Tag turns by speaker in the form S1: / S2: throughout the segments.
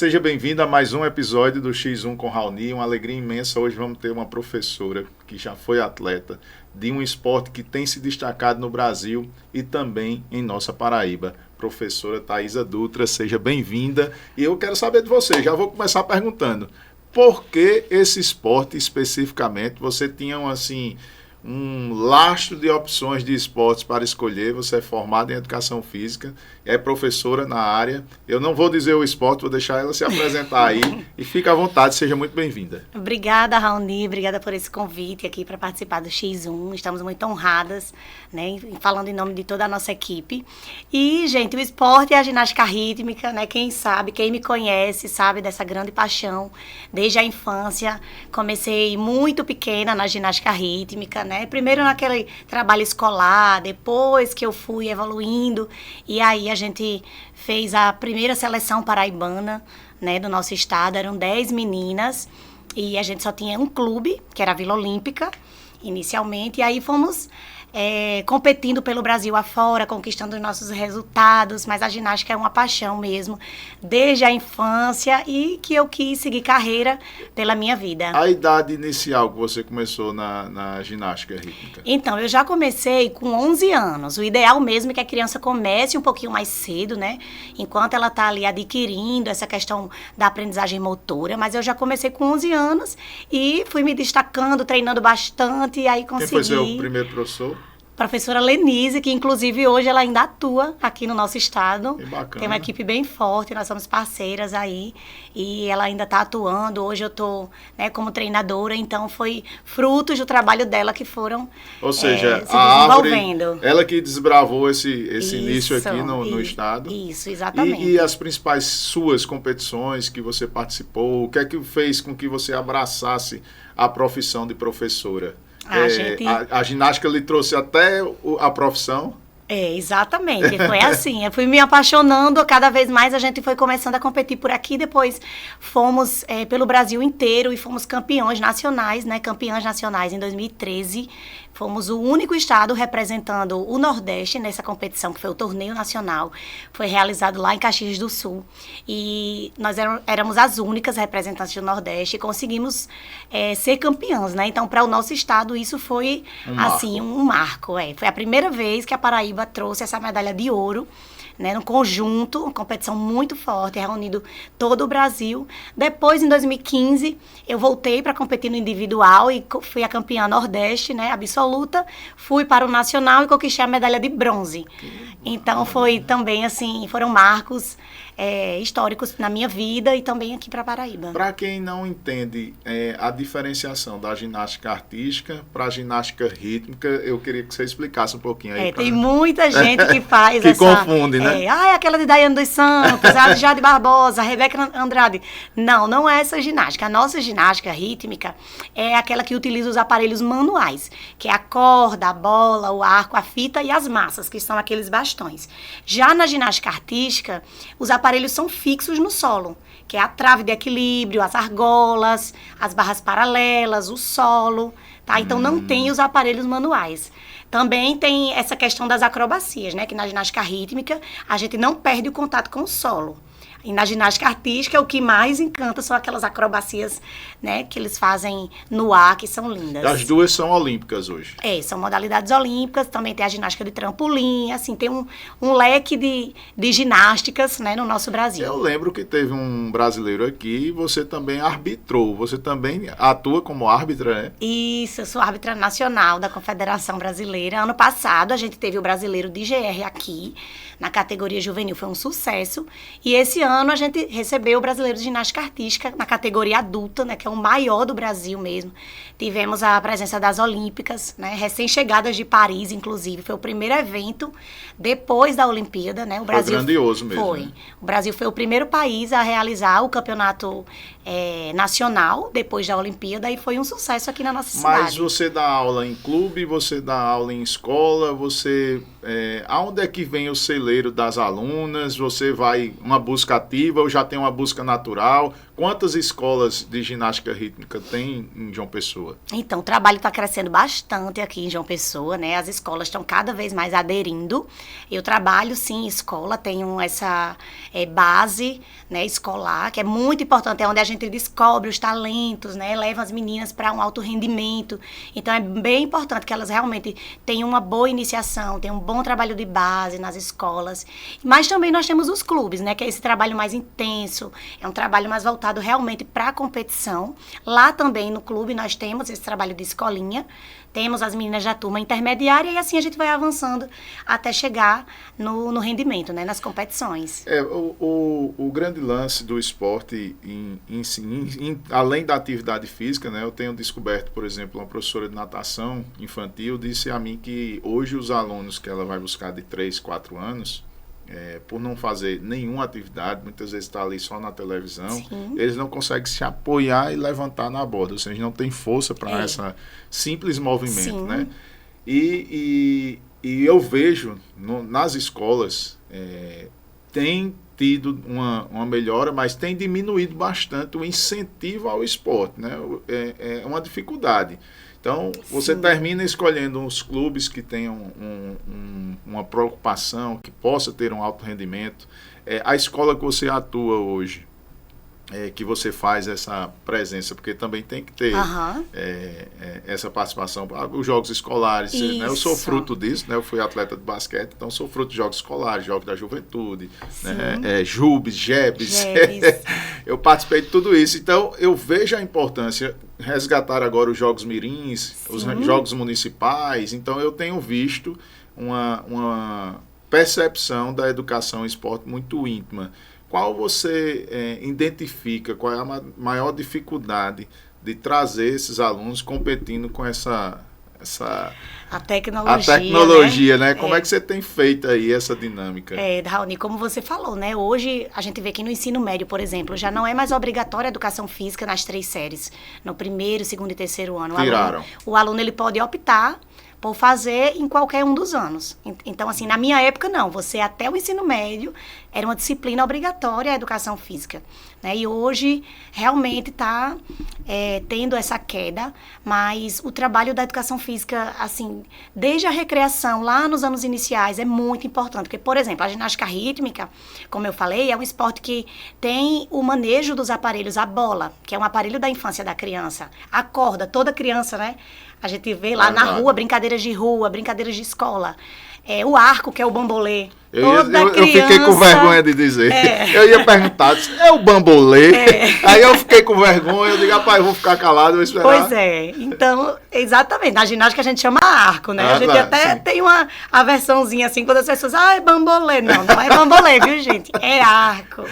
S1: Seja bem-vindo a mais um episódio do X1 com Raoni. Uma alegria imensa. Hoje vamos ter uma professora que já foi atleta de um esporte que tem se destacado no Brasil e também em nossa Paraíba. Professora Thaisa Dutra, seja bem-vinda. E eu quero saber de você, já vou começar perguntando. Por que esse esporte especificamente? Você tinha um lastro de opções de esportes para escolher. Você é formada em educação física, é professora na área. Eu não vou dizer o esporte, vou deixar ela se apresentar aí e fica à vontade, seja muito bem-vinda.
S2: Obrigada, Raoni, obrigada por esse convite aqui para participar do X1. Estamos muito honradas, né, falando em nome de toda a nossa equipe. E, gente, o esporte é a ginástica rítmica, né? Quem sabe, quem me conhece, sabe dessa grande paixão desde a infância. Comecei muito pequena na ginástica rítmica, né? Primeiro naquele trabalho escolar, depois que eu fui evoluindo, e aí a gente fez a primeira seleção paraibana, né, do nosso estado. Eram 10 meninas e a gente só tinha um clube, que era a Vila Olímpica, inicialmente, e aí fomos competindo pelo Brasil afora, conquistando os nossos resultados, mas a ginástica é uma paixão mesmo, desde a infância, e que eu quis seguir carreira pela minha vida.
S1: A idade inicial que você começou na ginástica rítmica?
S2: Então, eu já comecei com 11 anos. O ideal mesmo é que a criança comece um pouquinho mais cedo, né? Enquanto ela está ali adquirindo essa questão da aprendizagem motora, mas eu já comecei com 11 anos e fui me destacando, treinando bastante, e aí consegui...
S1: Quem foi seu primeiro professor?
S2: Professora Lenise, que inclusive hoje ela ainda atua aqui no nosso estado.
S1: Que bacana.
S2: Tem uma equipe bem forte, nós somos parceiras aí, e ela ainda está atuando. Hoje eu estou, né, como treinadora, então foi frutos do trabalho dela que foram
S1: Ou seja,
S2: se
S1: a
S2: desenvolvendo.
S1: Árvore, ela que desbravou esse início aqui no estado.
S2: Isso, exatamente.
S1: E as principais suas competições que você participou, o que é que fez com que você abraçasse a profissão de professora? A ginástica lhe trouxe até a profissão?
S2: Exatamente, foi assim, eu fui me apaixonando, cada vez mais a gente foi começando a competir por aqui, depois fomos pelo Brasil inteiro e fomos campeões nacionais, né, campeãs nacionais em 2013, fomos o único estado representando o Nordeste nessa competição, que foi o torneio nacional, foi realizado lá em Caxias do Sul, e nós éramos as únicas representantes do Nordeste e conseguimos ser campeãs, né, então para o nosso estado isso foi um marco, foi a primeira vez que a Paraíba trouxe essa medalha de ouro, né, no conjunto, uma competição muito forte, reunindo todo o Brasil. Depois, em 2015, eu voltei para competir no individual e fui a campeã Nordeste, né, absoluta. Fui para o nacional e conquistei a medalha de bronze. Então, foi também, assim, foram marcos históricos na minha vida e também aqui para Paraíba.
S1: Para quem não entende a diferenciação da ginástica artística para a ginástica rítmica, eu queria que você explicasse um pouquinho aí.
S2: Tem muita gente que faz
S1: que confunde, né?
S2: É aquela de Daiane dos Santos, a de Jade Barbosa, a Rebeca Andrade. Não é essa ginástica. A nossa ginástica rítmica é aquela que utiliza os aparelhos manuais, que é a corda, a bola, o arco, a fita e as massas, que são aqueles bastões. Já na ginástica artística, os aparelhos são fixos no solo, que é a trave de equilíbrio, as argolas, as barras paralelas, o solo, tá? Então não tem os aparelhos manuais. Também tem essa questão das acrobacias, né? Que na ginástica rítmica a gente não perde o contato com o solo. E na ginástica artística, o que mais encanta são aquelas acrobacias, né, que eles fazem no ar, que são lindas.
S1: As duas são olímpicas hoje.
S2: São modalidades olímpicas, também tem a ginástica de trampolim, assim, tem um leque de ginásticas, né, no nosso Brasil.
S1: Eu lembro que teve um brasileiro aqui e você também arbitrou, você também atua como árbitra, né?
S2: Isso, eu sou árbitra nacional da Confederação Brasileira. Ano passado a gente teve o brasileiro de GR aqui, na categoria juvenil, foi um sucesso, e esse ano a gente recebeu o brasileiro de ginástica artística na categoria adulta, né, que é o maior do Brasil mesmo. Tivemos a presença das Olímpicas, né, recém-chegadas de Paris, inclusive, foi o primeiro evento depois da Olimpíada, né? O Brasil
S1: foi grandioso mesmo.
S2: Foi.
S1: Né?
S2: O Brasil foi o primeiro país a realizar o campeonato nacional depois da Olimpíada e foi um sucesso aqui na nossa cidade.
S1: Mas você dá aula em clube, você dá aula em escola, aonde é que vem o celeiro das alunas? Você vai uma busca ativa ou já tem uma busca natural? quantas escolas de ginástica rítmica tem em João Pessoa?
S2: Então, o trabalho está crescendo bastante aqui em João Pessoa, né? As escolas estão cada vez mais aderindo. Eu trabalho, sim, em escola, tenho essa base, né, escolar, que é muito importante, é onde a gente descobre os talentos, né? Leva as meninas para um alto rendimento. Então, é bem importante que elas realmente tenham uma boa iniciação, tenham um bom trabalho de base nas escolas. Mas também nós temos os clubes, né? Que é esse trabalho mais intenso, é um trabalho mais voltado realmente para a competição. Lá também no clube nós temos esse trabalho de escolinha, temos as meninas da turma intermediária e assim a gente vai avançando até chegar no rendimento, né, nas competições.
S1: O grande lance do esporte, além da atividade física, né, eu tenho descoberto, por exemplo, uma professora de natação infantil disse a mim que hoje os alunos que ela vai buscar de 3, 4 anos, por não fazer nenhuma atividade, muitas vezes está ali só na televisão, sim, eles não conseguem se apoiar e levantar na borda, ou seja, não tem força para esse simples movimento, sim, né? E eu vejo nas escolas, tem tido uma melhora, mas tem diminuído bastante o incentivo ao esporte, né? É uma dificuldade. Então, você, sim, termina escolhendo uns clubes que tenham uma preocupação, que possa ter um alto rendimento. A escola que você atua hoje, que você faz essa presença, porque também tem que ter essa participação. Os jogos escolares, né? Eu sou fruto disso, né? Eu fui atleta de basquete, então sou fruto de jogos escolares, jogos da juventude, né? Jubes, Jebes. Eu participei de tudo isso. Então, eu vejo a importância, resgatar agora os jogos mirins, sim, os jogos municipais. Então, eu tenho visto uma percepção da educação e esporte muito íntima. Qual você identifica, qual é a maior dificuldade de trazer esses alunos competindo com a tecnologia, né? Como é que você tem feito aí essa dinâmica?
S2: Raoni, como você falou, né? Hoje a gente vê que no ensino médio, por exemplo, já não é mais obrigatória a educação física nas 3 séries. No primeiro, segundo e terceiro ano.
S1: Tiraram.
S2: O aluno ele pode optar por fazer em qualquer um dos anos. Então, assim, na minha época, não. Você, até o ensino médio, era uma disciplina obrigatória a educação física, né? E hoje, realmente, está tendo essa queda, mas o trabalho da educação física, assim, desde a recreação, lá nos anos iniciais, é muito importante. Porque, por exemplo, a ginástica rítmica, como eu falei, é um esporte que tem o manejo dos aparelhos, a bola, que é um aparelho da infância da criança, a corda, toda criança, né? A gente vê lá na rua, brincadeiras de rua, brincadeiras de escola. O arco, que é o bambolê.
S1: Eu fiquei com vergonha de dizer. Eu ia perguntar, é o bambolê? Aí eu fiquei com vergonha, eu digo, rapaz, eu vou ficar calado, vou esperar.
S2: Pois é, então, exatamente. Na ginástica a gente chama arco, né? A gente até tem a versãozinha assim, quando as pessoas, é bambolê. Não é bambolê, viu, gente? É arco.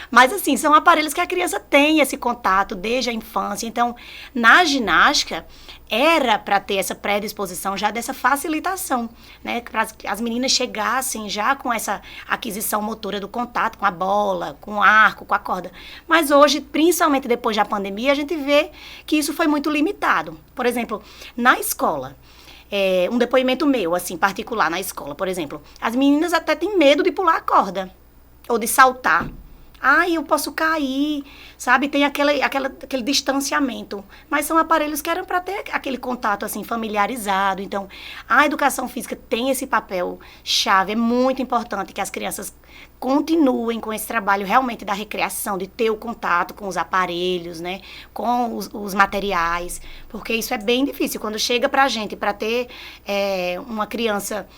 S2: Mas, assim, são aparelhos que a criança tem esse contato desde a infância. Então, na ginástica, era para ter essa predisposição já dessa facilitação, né? Para as meninas chegassem já com essa aquisição motora do contato com a bola, com o arco, com a corda. Mas hoje, principalmente depois da pandemia, a gente vê que isso foi muito limitado. Por exemplo, na escola, um depoimento meu, assim, particular na escola, por exemplo, as meninas até têm medo de pular a corda ou de saltar. Eu posso cair, sabe? Tem aquele distanciamento. Mas são aparelhos que eram para ter aquele contato, assim, familiarizado. Então, a educação física tem esse papel chave. É muito importante que as crianças continuem com esse trabalho realmente da recreação, de ter o contato com os aparelhos, né? Com os materiais. Porque isso é bem difícil. Quando chega para a gente, para ter uma criança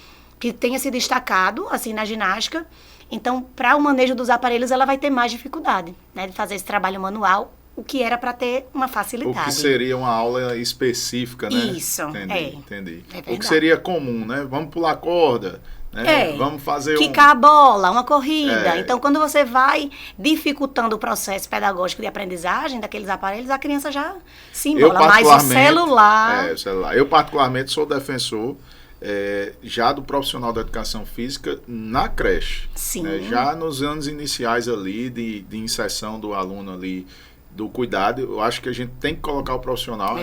S2: que tenha se destacado, assim, na ginástica, então, para o manejo dos aparelhos, ela vai ter mais dificuldade, né, de fazer esse trabalho manual, o que era para ter uma facilidade.
S1: O que seria uma aula específica, né?
S2: Isso,
S1: Entendi. O que seria comum, né? Vamos pular corda, né? Vamos fazer
S2: quicar a bola, uma corrida. Então, quando você vai dificultando o processo pedagógico de aprendizagem daqueles aparelhos, a criança já se embola. Mas o celular...
S1: Eu, particularmente, sou defensor já do profissional da educação física na creche.
S2: Sim.
S1: Já nos anos iniciais ali, de inserção do aluno ali, do cuidado, eu acho que a gente tem que colocar o profissional.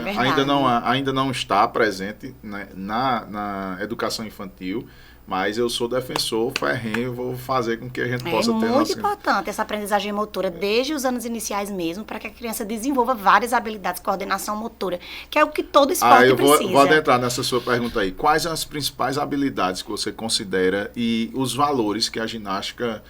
S1: Ainda não está presente, né, na educação infantil, Mas eu sou defensor, ferrenho, vou fazer com que a gente possa ter...
S2: É muito importante essa aprendizagem motora, desde os anos iniciais mesmo, para que a criança desenvolva várias habilidades, coordenação motora, que é o que todo esporte precisa.
S1: Vou adentrar nessa sua pergunta aí. Quais são as principais habilidades que você considera e os valores que a ginástica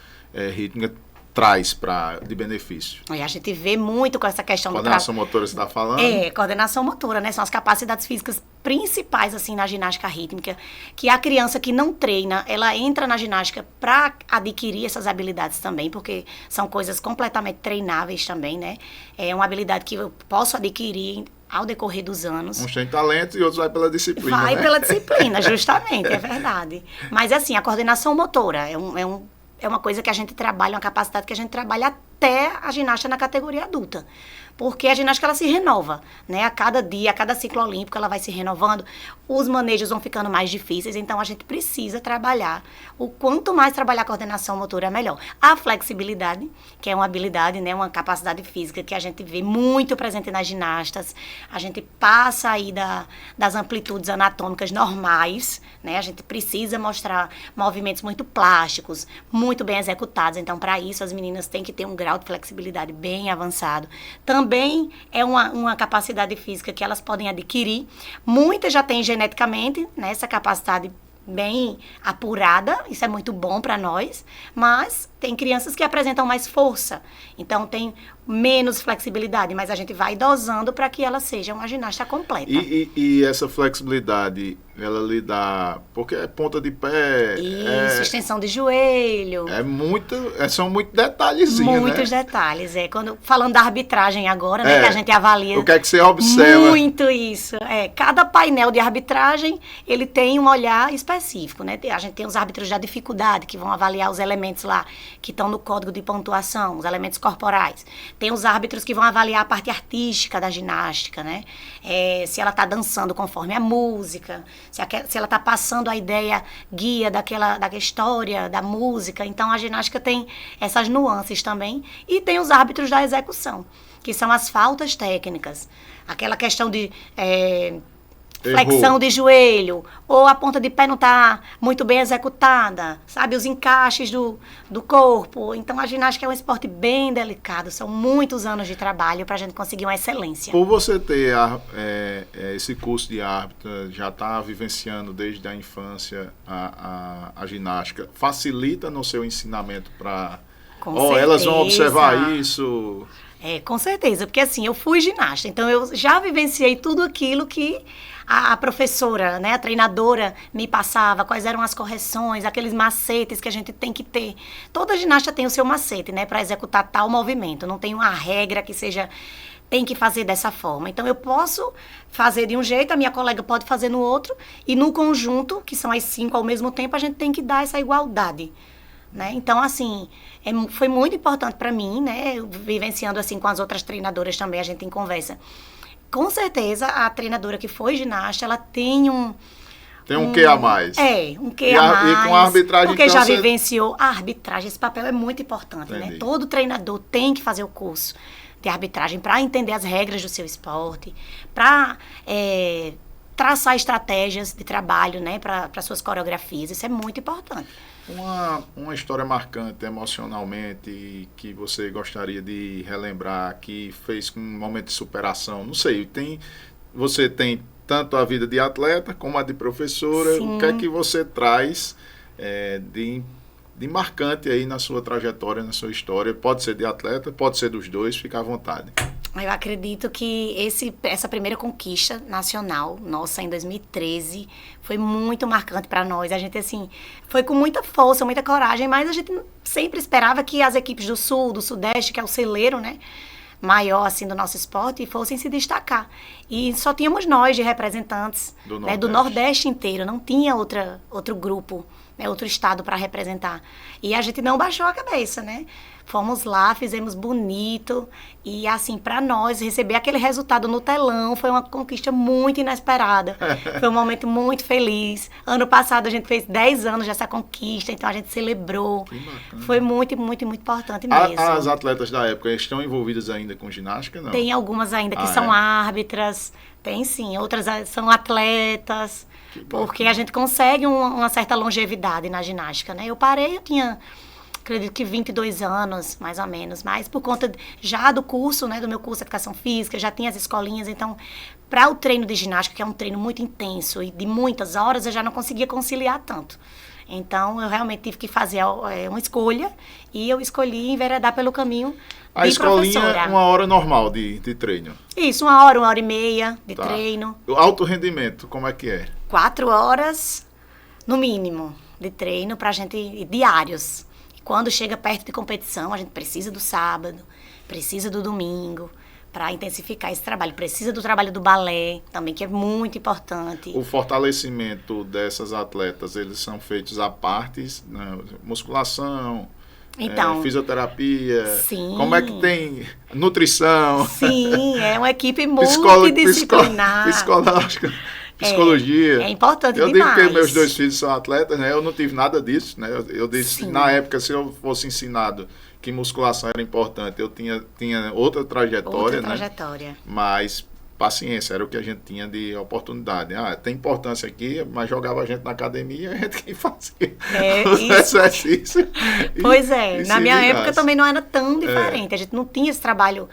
S1: rítmica traz de benefício?
S2: E a gente vê muito com essa questão
S1: coordenação motora, você está falando?
S2: Coordenação motora, né? São as capacidades físicas principais, assim, na ginástica rítmica, que a criança que não treina, ela entra na ginástica para adquirir essas habilidades também, porque são coisas completamente treináveis também, né? É uma habilidade que eu posso adquirir ao decorrer dos anos.
S1: Uns têm talento e outros vai pela disciplina,
S2: Vai
S1: né?
S2: pela disciplina, justamente, é verdade. Mas, assim, a coordenação motora é uma coisa que a gente trabalha, uma capacidade que a gente trabalha até a ginástica na categoria adulta. Porque a ginástica, ela se renova, né? A cada dia, a cada ciclo olímpico, ela vai se renovando. Os manejos vão ficando mais difíceis, então a gente precisa trabalhar. O quanto mais trabalhar a coordenação motora, melhor. A flexibilidade, que é uma habilidade, né? Uma capacidade física que a gente vê muito presente nas ginastas. A gente passa aí das amplitudes anatômicas normais, né? A gente precisa mostrar movimentos muito plásticos, muito bem executados. Então, para isso, as meninas têm que ter um grau de flexibilidade bem avançado. Também é uma capacidade física que elas podem adquirir. Muitas já têm geneticamente, né, essa capacidade bem apurada, isso é muito bom para nós, mas tem crianças que apresentam mais força, então tem menos flexibilidade, mas a gente vai dosando para que ela seja uma ginasta completa.
S1: E essa flexibilidade, ela lhe dá, porque é ponta de pé...
S2: Isso, extensão de joelho.
S1: São muitos detalhezinhos,
S2: Muitos detalhes, falando da arbitragem agora, né, que a gente avalia...
S1: O que é que você observa?
S2: Muito isso, cada painel de arbitragem, ele tem um olhar específico, né, a gente tem os árbitros da dificuldade, que vão avaliar os elementos lá, que estão no código de pontuação, os elementos corporais. Tem os árbitros que vão avaliar a parte artística da ginástica, né? Se ela está dançando conforme a música, se ela está passando a ideia guia da história, da música. Então, a ginástica tem essas nuances também. E tem os árbitros da execução, que são as faltas técnicas. Aquela questão de... flexão de joelho, ou a ponta de pé não está muito bem executada, sabe? Os encaixes do corpo. Então, a ginástica é um esporte bem delicado. São muitos anos de trabalho para a gente conseguir uma excelência.
S1: Por você ter esse curso de árbitra, já está vivenciando desde a infância a ginástica, facilita no seu ensinamento para... elas vão observar isso...
S2: Com certeza, porque assim, eu fui ginasta, então eu já vivenciei tudo aquilo que a professora, né, a treinadora me passava, quais eram as correções, aqueles macetes que a gente tem que ter. Toda ginasta tem o seu macete, né, para executar tal movimento, não tem uma regra que seja, tem que fazer dessa forma. Então eu posso fazer de um jeito, a minha colega pode fazer no outro, e no conjunto, que são as 5 ao mesmo tempo, a gente tem que dar essa igualdade. Né? Então, assim, foi muito importante para mim, né? Vivenciando assim com as outras treinadoras também, a gente tem conversa. Com certeza, a treinadora que foi ginasta, ela tem
S1: Tem um quê a mais.
S2: Um quê a mais.
S1: E com a arbitragem...
S2: Porque já vivenciou a arbitragem, esse papel é muito importante,
S1: Entendi.
S2: né? Todo treinador tem que fazer o curso de arbitragem para entender as regras do seu esporte, para... traçar estratégias de trabalho, né, para suas coreografias. Isso é muito importante.
S1: Uma história marcante emocionalmente que você gostaria de relembrar, que fez um momento de superação, não sei, você tem tanto a vida de atleta como a de professora.
S2: Sim.
S1: O que é que você traz de marcante aí na sua trajetória, na sua história? Pode ser de atleta, pode ser dos dois, fica à vontade.
S2: Eu acredito que essa primeira conquista nacional, nossa, em 2013, foi muito marcante para nós. A gente, assim, foi com muita força, muita coragem, mas a gente sempre esperava que as equipes do Sul, do Sudeste, que é o celeiro, né, maior, assim, do nosso esporte, fossem se destacar. E só tínhamos nós de representantes do Nordeste inteiro, não tinha outro grupo, né, outro estado para representar. E a gente não baixou a cabeça, né? Fomos lá, fizemos bonito e, assim, para nós, receber aquele resultado no telão foi uma conquista muito inesperada. Foi um momento muito feliz. Ano passado a gente fez 10 anos dessa conquista, então a gente celebrou. Foi muito, muito, muito importante mesmo.
S1: As atletas da época estão envolvidas ainda com ginástica, não?
S2: Tem algumas ainda que são árbitras, tem sim, outras são atletas. Porque a gente consegue uma certa longevidade na ginástica, né? Eu parei, eu tinha, acredito que 22 anos, mais ou menos, mas por conta já do curso, né, do meu curso de Educação Física, já tinha as escolinhas, então, para o treino de ginástica, que é um treino muito intenso e de muitas horas, eu já não conseguia conciliar tanto. Então, eu realmente tive que fazer uma escolha e eu escolhi enveredar pelo caminho
S1: a escolinha é uma hora normal de treino.
S2: Isso, 1 hora e meia de treino.
S1: O alto rendimento, como é que é?
S2: 4 horas, no mínimo, de treino pra gente, diários. E quando chega perto de competição, a gente precisa do sábado, precisa do domingo, para intensificar esse trabalho. Precisa do trabalho do balé, também, que é muito importante.
S1: O fortalecimento dessas atletas, eles são feitos à parte, né? Musculação,
S2: então,
S1: fisioterapia,
S2: sim.
S1: Como é que tem nutrição?
S2: Sim, é uma equipe multidisciplinar.
S1: Psicologia.
S2: É importante
S1: eu
S2: demais.
S1: Eu digo que meus 2 filhos são atletas, né? Eu não tive nada disso, né? Eu disse, sim. Na época, se eu fosse ensinado que musculação era importante, eu tinha outra trajetória, né? Mas paciência, era o que a gente tinha de oportunidade. Tem importância aqui, mas jogava a gente na academia, a gente que fazia os exercícios.
S2: Pois na minha época também não era tão diferente. A gente não tinha esse trabalho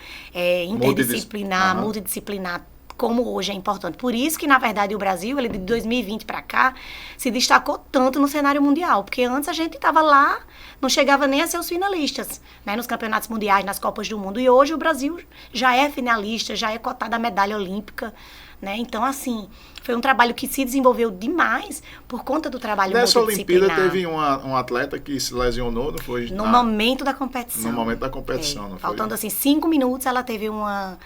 S2: interdisciplinar, multidisciplinar, como hoje é importante. Por isso que, na verdade, o Brasil, ele de 2020 para cá, se destacou tanto no cenário mundial, porque antes a gente estava lá, não chegava nem a ser os finalistas, né, nos campeonatos mundiais, nas Copas do Mundo, e hoje o Brasil já é finalista, já é cotado à medalha olímpica, né, então, assim, foi um trabalho que se desenvolveu demais por conta do trabalho multidisciplinar.
S1: Nessa Olimpíada teve um atleta que se lesionou, não foi?
S2: No momento da competição.
S1: No momento da competição, não foi?
S2: Faltando, assim, 5 minutos, ela teve uma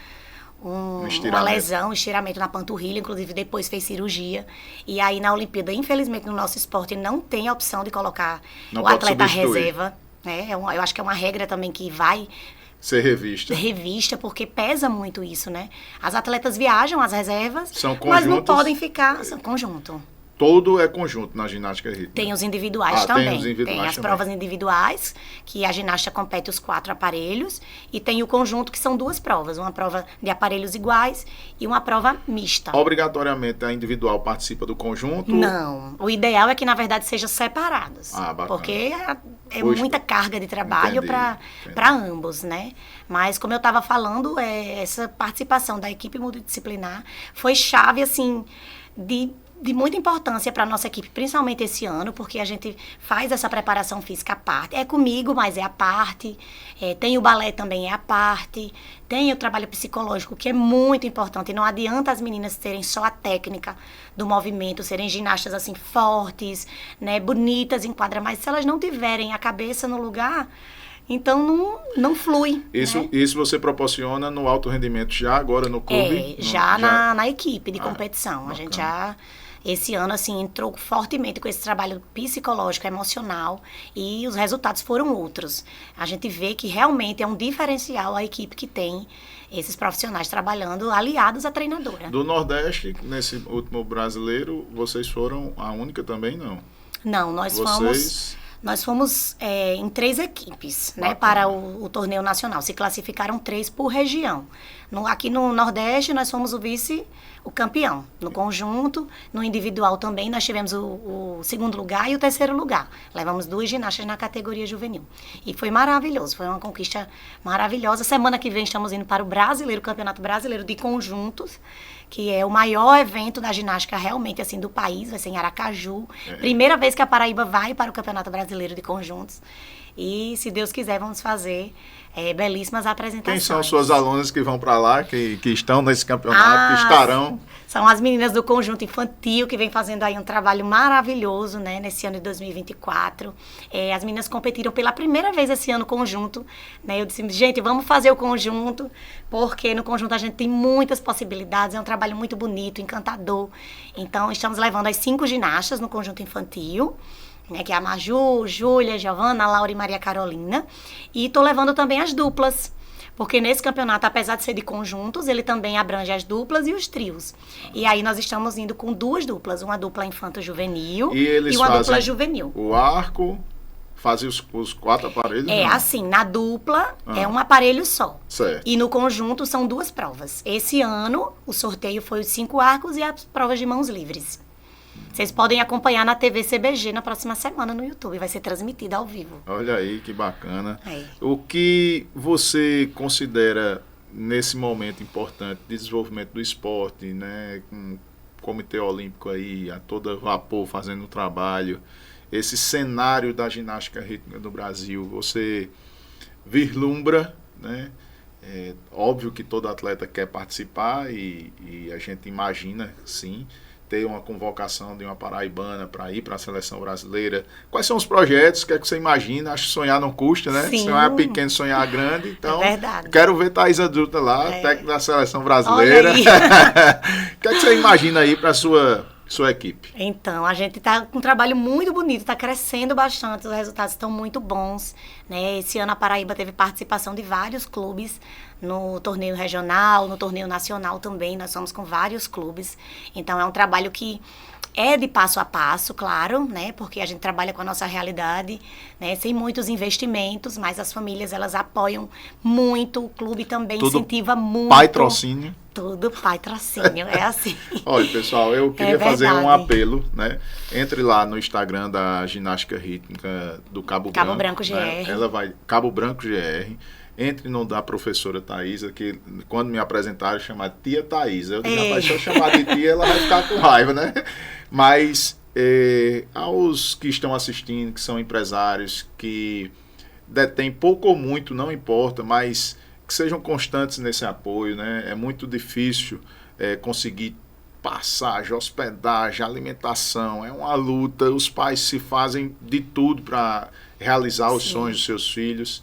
S2: lesão, um estiramento na panturrilha, inclusive depois fez cirurgia. E aí na Olimpíada, infelizmente no nosso esporte, não tem a opção de colocar o atleta reserva. Né? Eu acho que é uma regra também que vai
S1: ser
S2: revista, porque pesa muito isso, né? As atletas viajam, as reservas,
S1: mas
S2: não podem ficar, são conjunto.
S1: Todo é conjunto na ginástica rítmica.
S2: Tem os individuais também. Tem as provas individuais, que a ginasta compete os 4 aparelhos, e tem o conjunto, que são 2 provas. Uma prova de aparelhos iguais e uma prova mista.
S1: Obrigatoriamente a individual participa do conjunto?
S2: Não. O ideal é que, na verdade, sejam separados.
S1: Bacana.
S2: Porque é muita carga de trabalho para ambos, né? Mas, como eu estava falando, essa participação da equipe multidisciplinar foi chave, assim, de muita importância para a nossa equipe, principalmente esse ano, porque a gente faz essa preparação física à parte. É comigo, mas é à parte. Tem o balé também, é à parte. Tem o trabalho psicológico, que é muito importante. Não adianta as meninas terem só a técnica do movimento, serem ginastas assim fortes, né, bonitas em quadra, mas se elas não tiverem a cabeça no lugar, então não flui.
S1: Isso você proporciona no alto rendimento já agora no clube?
S2: Na equipe de competição. Bacana. A gente já, esse ano, assim, entrou fortemente com esse trabalho psicológico, emocional, e os resultados foram outros. A gente vê que realmente é um diferencial a equipe que tem esses profissionais trabalhando aliados à treinadora.
S1: Do Nordeste, nesse último brasileiro, vocês foram a única também, não?
S2: Não, Nós fomos em 3 equipes, né, para o torneio nacional. Se classificaram 3 por região. Aqui no Nordeste, nós fomos o campeão. No conjunto, no individual também, nós tivemos o 2º lugar e o 3º lugar. Levamos 2 ginastas na categoria juvenil. E foi maravilhoso, foi uma conquista maravilhosa. Semana que vem estamos indo para o Campeonato Brasileiro de Conjuntos, que é o maior evento da ginástica realmente assim do país, vai ser em Aracaju. Primeira vez que a Paraíba vai para o Campeonato Brasileiro de Conjuntos. E, se Deus quiser, vamos fazer belíssimas apresentações.
S1: Quem são suas alunas que vão para lá, que estão nesse campeonato, que estarão?
S2: São as meninas do Conjunto Infantil, que vem fazendo aí um trabalho maravilhoso, né, nesse ano de 2024. As meninas competiram pela primeira vez esse ano conjunto, né? Eu disse, gente, vamos fazer o conjunto, porque no conjunto a gente tem muitas possibilidades, é um trabalho muito bonito, encantador. Então, estamos levando as 5 ginastas no Conjunto Infantil, né, que é a Maju, Júlia, Giovana, Laura e Maria Carolina. E estou levando também as duplas, porque nesse campeonato, apesar de ser de conjuntos, ele também abrange as duplas e os trios. E aí nós estamos indo com 2 duplas, uma dupla infanto-juvenil e uma dupla juvenil.
S1: O arco, fazem os 4 aparelhos?
S2: Assim, na dupla é um aparelho só.
S1: Certo.
S2: E no conjunto são 2 provas. Esse ano, o sorteio foi os 5 arcos e as provas de mãos livres. Vocês podem acompanhar na TV CBG na próxima semana no YouTube. Vai ser transmitida ao vivo.
S1: Olha aí, que bacana.
S2: É.
S1: O que você considera nesse momento importante de desenvolvimento do esporte, né? Com o Comitê Olímpico aí a todo vapor fazendo o trabalho, esse cenário da ginástica rítmica no Brasil, você vislumbra, né? É óbvio que todo atleta quer participar e a gente imagina, sim, ter uma convocação de uma paraibana para ir para a seleção brasileira. Quais são os projetos? O que é que você imagina? Acho que sonhar não custa, né?
S2: Sim.
S1: Sonhar pequeno, sonhar grande. Então,
S2: É verdade.
S1: quero ver Thaisa Dutra lá, técnico da seleção brasileira.
S2: Olha aí.
S1: O que é que você imagina aí para a sua equipe?
S2: Então, a gente está com um trabalho muito bonito, está crescendo bastante, os resultados estão muito bons, né? Esse ano a Paraíba teve participação de vários clubes no torneio regional, no torneio nacional também, nós somos com vários clubes. Então, é um trabalho que é de passo a passo, claro, né? Porque a gente trabalha com a nossa realidade, né? Sem muitos investimentos, mas as famílias, elas apoiam muito, o clube também
S1: Tudo
S2: incentiva muito.
S1: Patrocínio.
S2: Tudo patrocínio, é assim.
S1: Olha, pessoal, eu queria fazer um
S2: verdade.
S1: apelo, né? Entre lá no Instagram da ginástica rítmica do Cabo
S2: Branco
S1: né?
S2: GR.
S1: Ela vai, Cabo Branco GR. Entre no da professora Thaisa, que quando me apresentaram, chamaram Tia Thaisa. Eu digo, rapaz, se eu chamar de tia, ela vai ficar com raiva, né? Mas aos que estão assistindo, que são empresários, que detêm pouco ou muito, não importa, mas que sejam constantes nesse apoio, né? É muito difícil conseguir passagem, hospedagem, alimentação, é uma luta, os pais se fazem de tudo para realizar os sonhos dos seus filhos,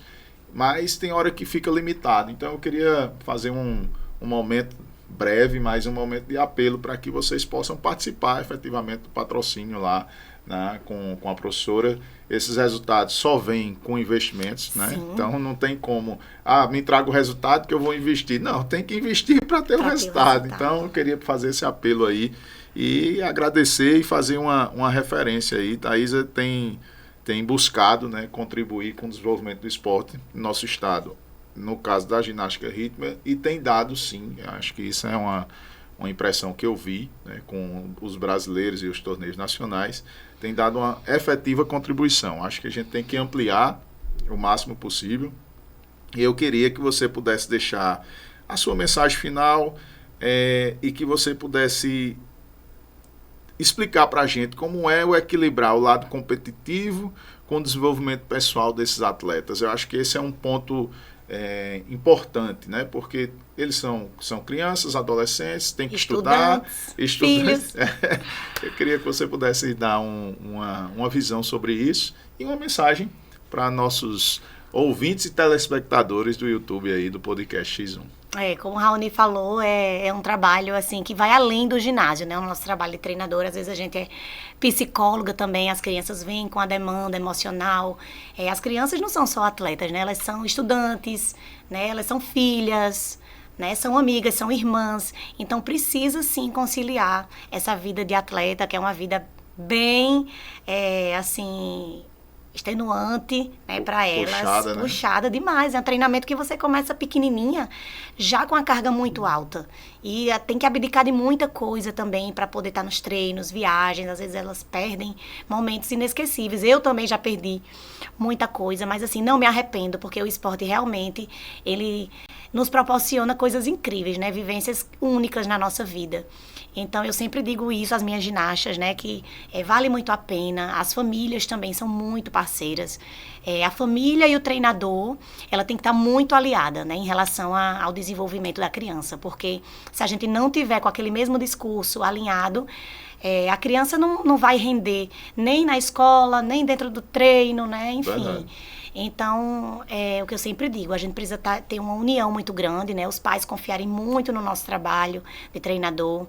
S1: mas tem hora que fica limitado. Então eu queria fazer um momento breve, mas um momento de apelo para que vocês possam participar efetivamente do patrocínio lá, né, com a professora. Esses resultados só vêm com investimentos, né? Então não tem como, me traga o resultado que eu vou investir. Não, tem que investir para ter o resultado. Então eu queria fazer esse apelo aí e agradecer e fazer uma referência aí. Thaisa tem buscado, né, contribuir com o desenvolvimento do esporte no nosso estado, no caso da ginástica rítmica, e tem dado sim. Acho que isso é uma impressão que eu vi, né, com os brasileiros e os torneios nacionais, tem dado uma efetiva contribuição. Acho que a gente tem que ampliar o máximo possível, e eu queria que você pudesse deixar a sua mensagem final e que você pudesse explicar para a gente como é o equilibrar o lado competitivo com o desenvolvimento pessoal desses atletas. Eu acho que esse é um ponto importante, né? Porque eles são crianças, adolescentes, têm que estudar.
S2: Filhos.
S1: Eu queria que você pudesse dar uma visão sobre isso e uma mensagem para nossos ouvintes e telespectadores do YouTube aí, do podcast X1.
S2: Como o Raoni falou, é um trabalho assim que vai além do ginásio, né? O nosso trabalho de treinador, às vezes a gente é psicóloga também, as crianças vêm com a demanda emocional. As crianças não são só atletas, né? Elas são estudantes, né? Elas são filhas, né? São amigas, são irmãs. Então precisa sim conciliar essa vida de atleta, que é uma vida bem, assim, extenuante, né, para elas, puxada demais. É um treinamento que você começa pequenininha, já com a carga muito alta. E tem que abdicar de muita coisa também para poder estar nos treinos, viagens. Às vezes elas perdem momentos inesquecíveis. Eu também já perdi muita coisa, mas assim, não me arrependo, porque o esporte realmente, ele nos proporciona coisas incríveis, né, vivências únicas na nossa vida. Então, eu sempre digo isso às minhas ginastas, né, que vale muito a pena. As famílias também são muito parceiras. A família e o treinador, ela tem que estar muito aliada, né, em relação ao desenvolvimento da criança, porque se a gente não tiver com aquele mesmo discurso alinhado, a criança não vai render nem na escola, nem dentro do treino, né, enfim. Verdade. Então, o que eu sempre digo, a gente precisa ter uma união muito grande, né, os pais confiarem muito no nosso trabalho de treinador.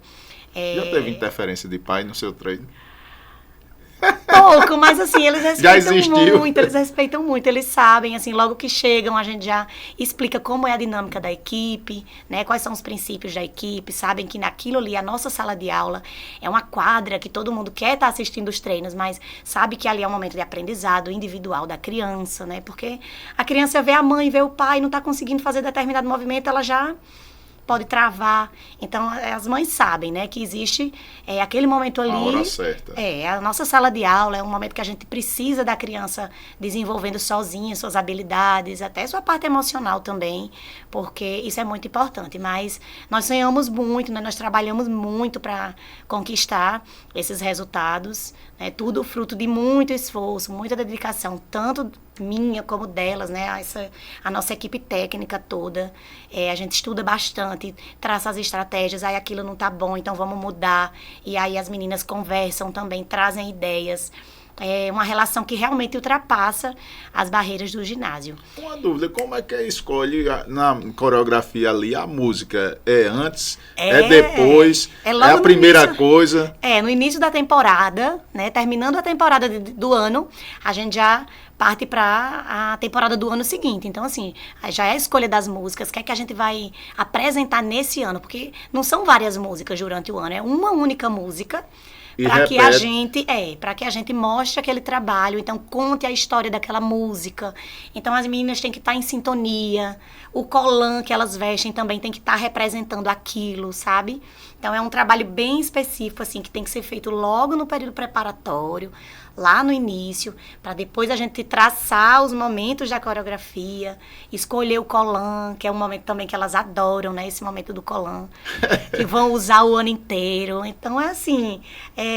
S1: Já teve interferência de pai no seu treino?
S2: Pouco, mas assim, eles respeitam muito, eles sabem, assim, logo que chegam, a gente já explica como é a dinâmica da equipe, né, quais são os princípios da equipe, sabem que naquilo ali, a nossa sala de aula é uma quadra que todo mundo quer estar assistindo os treinos, mas sabe que ali é um momento de aprendizado individual da criança, né, porque a criança vê a mãe, vê o pai, não está conseguindo fazer determinado movimento, ela já pode travar. Então, as mães sabem, né, que existe aquele momento ali.
S1: A hora certa.
S2: A nossa sala de aula é um momento que a gente precisa da criança desenvolvendo sozinha suas habilidades, até sua parte emocional também, porque isso é muito importante. Mas nós sonhamos muito, né, nós trabalhamos muito para conquistar esses resultados, né, tudo fruto de muito esforço, muita dedicação, tanto minha como delas, né, a nossa equipe técnica toda. A gente estuda bastante, traça as estratégias, aí aquilo não tá bom, então vamos mudar. E aí as meninas conversam também, trazem ideias. É uma relação que realmente ultrapassa as barreiras do ginásio.
S1: Uma dúvida, como é que escolhe na coreografia ali a música? É antes? É depois? É a primeira coisa?
S2: No início da temporada, né? Terminando a temporada do ano, a gente já parte para a temporada do ano seguinte. Então, assim, já é a escolha das músicas, o que é que a gente vai apresentar nesse ano, porque não são várias músicas durante o ano, é uma única música. Para que a gente mostre aquele trabalho, então conte a história daquela música. Então as meninas têm que estar em sintonia, o colã que elas vestem também tem que estar representando aquilo, sabe? Então é um trabalho bem específico, assim, que tem que ser feito logo no período preparatório, lá no início, para depois a gente traçar os momentos da coreografia, escolher o colã, que é um momento também que elas adoram, né? Esse momento do colã, que vão usar o ano inteiro. Então é assim,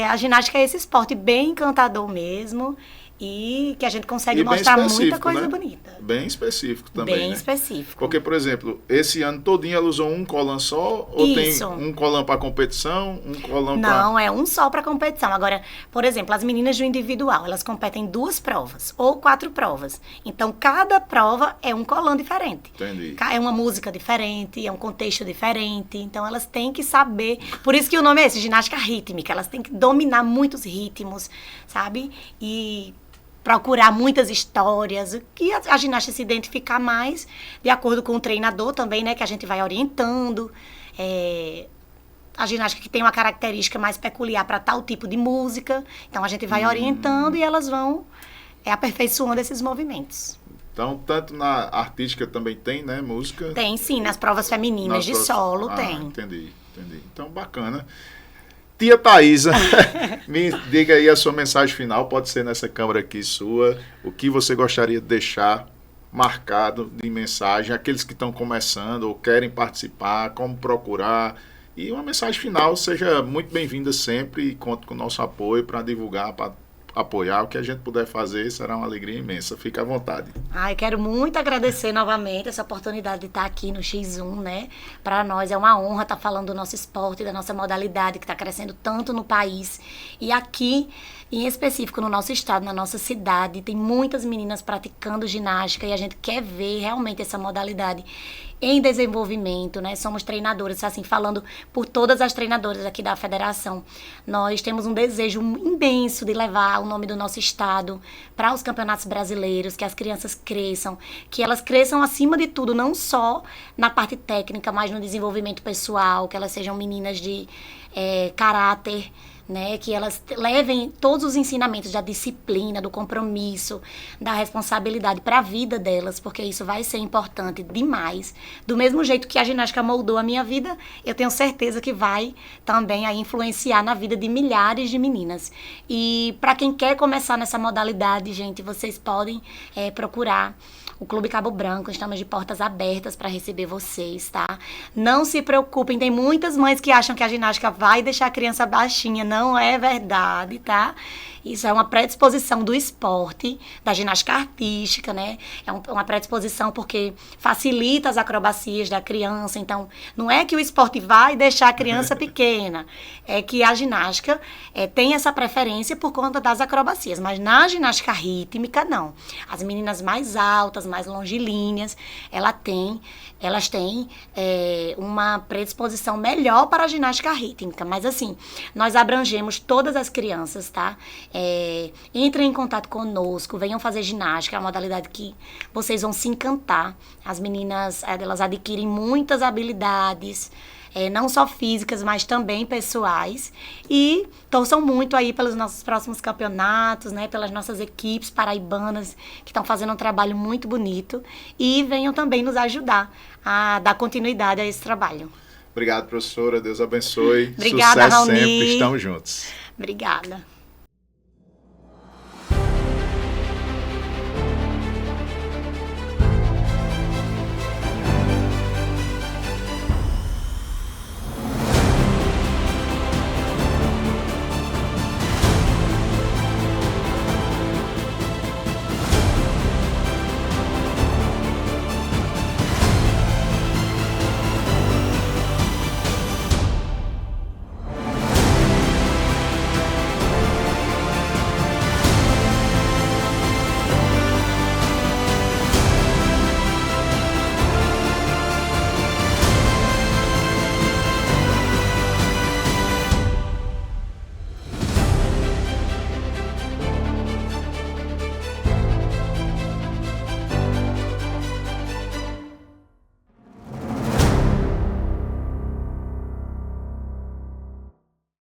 S2: a ginástica é esse esporte bem encantador mesmo, e que a gente consegue mostrar muita coisa, né? Bonita.
S1: Bem específico também,
S2: bem,
S1: né?
S2: Específico.
S1: Porque, por exemplo, esse ano todinho ela usou um colã só? Ou tem um colã para competição, um colã para...
S2: Não, é um só para competição. Agora, por exemplo, as meninas do individual, elas competem 2 provas ou 4 provas. Então, cada prova é um colã diferente.
S1: Entendi.
S2: É uma música diferente, é um contexto diferente. Então, elas têm que saber... Por isso que o nome é esse, ginástica rítmica. Elas têm que dominar muitos ritmos, sabe? E procurar muitas histórias, que a ginasta se identificar mais, de acordo com o treinador também, né, que a gente vai orientando. A ginástica que tem uma característica mais peculiar para tal tipo de música, então a gente vai orientando e elas vão aperfeiçoando esses movimentos.
S1: Então, tanto na artística também tem, né, música?
S2: Tem, sim, nas provas femininas de solo tem.
S1: Entendi. Então, bacana. Tia Thaisa, me diga aí a sua mensagem final, pode ser nessa câmera aqui sua, o que você gostaria de deixar marcado de mensagem, aqueles que estão começando ou querem participar, como procurar, e uma mensagem final, seja muito bem-vinda sempre e conte com o nosso apoio para divulgar, para apoiar, o que a gente puder fazer será uma alegria imensa, fica à vontade.
S2: Eu quero muito agradecer novamente essa oportunidade de estar aqui no X1, né? Para nós é uma honra estar falando do nosso esporte, da nossa modalidade que está crescendo tanto no país. E aqui, em específico no nosso estado, na nossa cidade, tem muitas meninas praticando ginástica e a gente quer ver realmente essa modalidade em desenvolvimento, né? Somos treinadoras, assim, falando por todas as treinadoras aqui da federação. Nós temos um desejo imenso de levar o nome do nosso estado para os campeonatos brasileiros, que as crianças cresçam, que elas cresçam acima de tudo, não só na parte técnica, mas no desenvolvimento pessoal, que elas sejam meninas de caráter, né, que elas levem todos os ensinamentos da disciplina, do compromisso, da responsabilidade para a vida delas, porque isso vai ser importante demais. Do mesmo jeito que a ginástica moldou a minha vida, eu tenho certeza que vai também aí influenciar na vida de milhares de meninas. E para quem quer começar nessa modalidade, gente, vocês podem procurar o Clube Cabo Branco, estamos de portas abertas para receber vocês, tá? Não se preocupem, tem muitas mães que acham que a ginástica vai deixar a criança baixinha, não é verdade, tá? Isso é uma predisposição do esporte, da ginástica artística, né? É uma predisposição porque facilita as acrobacias da criança. Então, não é que o esporte vai deixar a criança pequena, é que a ginástica tem essa preferência por conta das acrobacias. Mas na ginástica rítmica, não. As meninas mais altas, mais longilíneas, elas têm uma predisposição melhor para a ginástica rítmica. Mas, assim, nós abrangemos todas as crianças, tá? Entrem em contato conosco, venham fazer ginástica, é uma modalidade que vocês vão se encantar. As meninas, elas adquirem muitas habilidades, não só físicas, mas também pessoais. E torçam muito aí pelos nossos próximos campeonatos, né, pelas nossas equipes paraibanas, que estão fazendo um trabalho muito bonito. E venham também nos ajudar a dar continuidade a esse trabalho.
S1: Obrigado, professora. Deus abençoe.
S2: Obrigada,
S1: Sucesso
S2: Raoni.
S1: sempre. Estamos juntos.
S2: Obrigada.